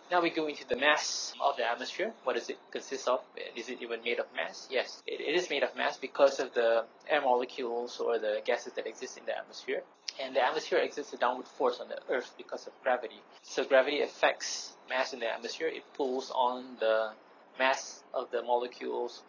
Now we go into the mass of the atmosphere. What does it consist of? Is it even made of mass? Yes, it is made of mass because of the air molecules or the gases that exist in the atmosphere. And the atmosphere exerts a downward force on the Earth because of gravity. So gravity affects mass in the atmosphere. It pulls on the mass of the molecules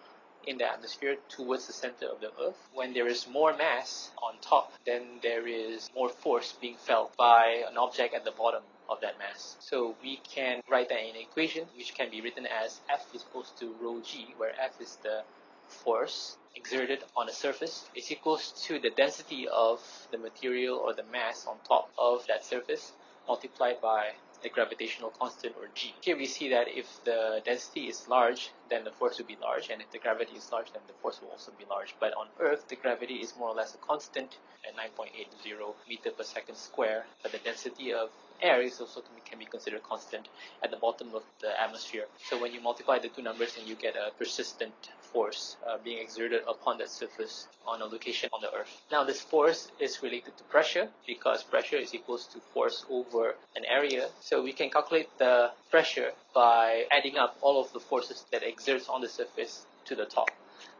in the atmosphere towards the center of the Earth. When there is more mass on top, then there is more force being felt by an object at the bottom of that mass. So we can write that in an equation which can be written as F is equals to rho g, where F is the force exerted on a surface, is equals to the density of the material or the mass on top of that surface multiplied by the gravitational constant, or g. Here we see that if the density is large, then the force will be large, and if the gravity is large, then the force will also be large. But on Earth, the gravity is more or less a constant at 9.80 meter per second square, but the density of air is also can be considered constant at the bottom of the atmosphere. So when you multiply the two numbers, then you get a persistent force being exerted upon that surface on a location on the Earth. Now this force is related to pressure because pressure is equals to force over an area. So we can calculate the pressure by adding up all of the forces that exerts on the surface to the top.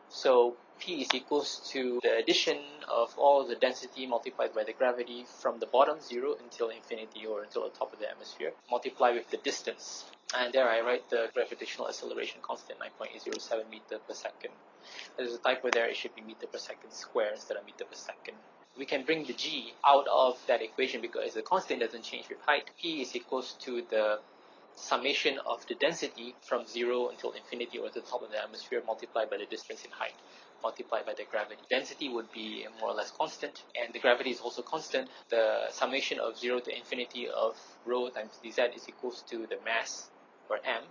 So P is equals to the addition of all the density multiplied by the gravity from the bottom 0 until infinity, or until the top of the atmosphere, multiplied with the distance. And there I write the gravitational acceleration constant, 9.807 meter per second. There's a typo there, it should be meter per second square instead of meter per second. We can bring the g out of that equation because the constant doesn't change with height. P is equals to the summation of the density from 0 until infinity, or to the top of the atmosphere, multiplied by the distance in height, multiplied by the gravity. Density would be more or less constant, and the gravity is also constant. The summation of 0 to infinity of rho times dz is equals to the mass, or m,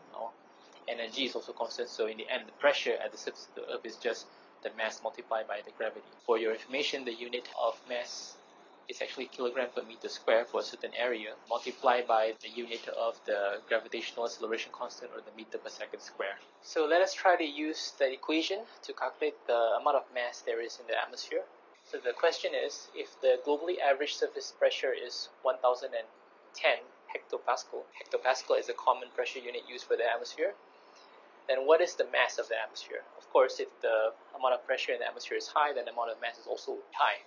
and then g is also constant, so in the end the pressure at the surface of the Earth is just the mass multiplied by the gravity. For your information, the unit of mass is actually kilogram per meter square for a certain area, multiplied by the unit of the gravitational acceleration constant, or the meter per second square. So let us try to use the equation to calculate the amount of mass there is in the atmosphere. So the question is, if the globally average surface pressure is 1010 hectopascal, hectopascal is a common pressure unit used for the atmosphere, then what is the mass of the atmosphere? Of course, if the amount of pressure in the atmosphere is high, then the amount of mass is also high.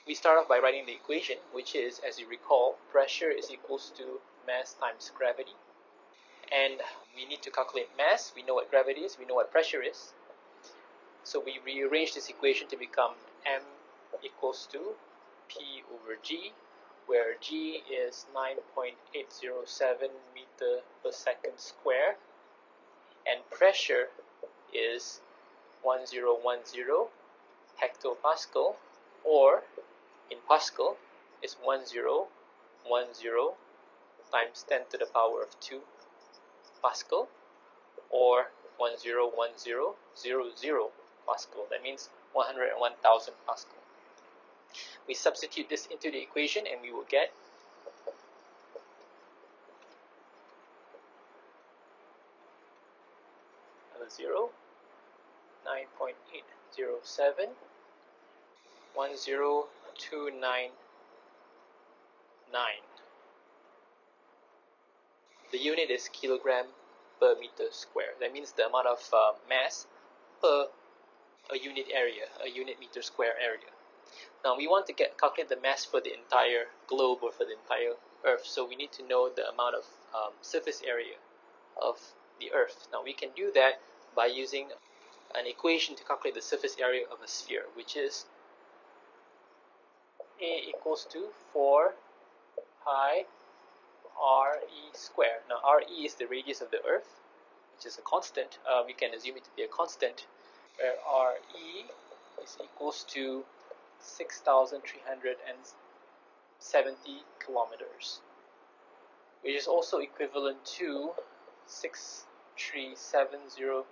We start off by writing the equation, which is, as you recall, pressure is equals to mass times gravity. And we need to calculate mass. We know what gravity is, we know what pressure is. So we rearrange this equation to become m equals to p over g, where g is 9.807 meter per second square, and pressure is 1010 hectopascal, or in Pascal is 1010 times 10 to the power of 2 Pascal, or 101000 Pascal. That means 101,000 Pascal. We substitute this into the equation and we will get another 0, 9.807, 10299. The unit is kilogram per meter square. That means the amount of mass per a unit area, a unit meter square area. Now we want to calculate the mass for the entire globe, or for the entire Earth. So we need to know the amount of surface area of the Earth. Now we can do that by using an equation to calculate the surface area of a sphere, which is A equals to 4 pi RE square. Now RE is the radius of the Earth, which is a constant. We can assume it to be a constant, where RE is equals to 6,370 kilometers, which is also equivalent to 637,000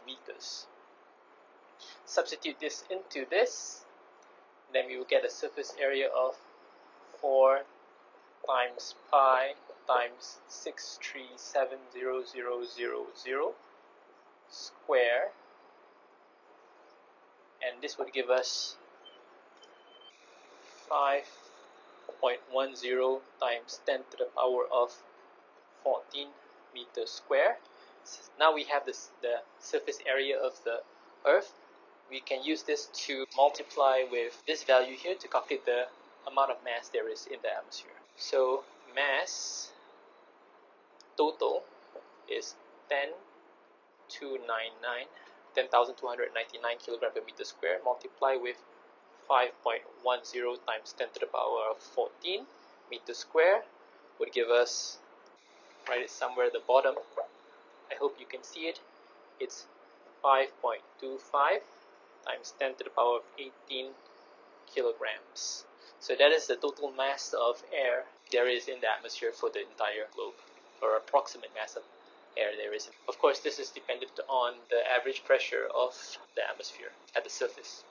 meters. Substitute this into this, then we will get a surface area of 4 times pi times 637,000 square, and this would give us 5.10 times 10 to the power of 14 meters square. Now we have the surface area of the Earth. We can use this to multiply with this value here to calculate the amount of mass there is in the atmosphere. So mass total is 10,299 kilogram per meter square, multiply with 5.10 times 10 to the power of 14 meters square would give us, write it somewhere at the bottom, I hope you can see it, it's 5.25 times 10 to the power of 18 kilograms. So that is the total mass of air there is in the atmosphere for the entire globe, or approximate mass of air there is. Of course, this is dependent on the average pressure of the atmosphere at the surface.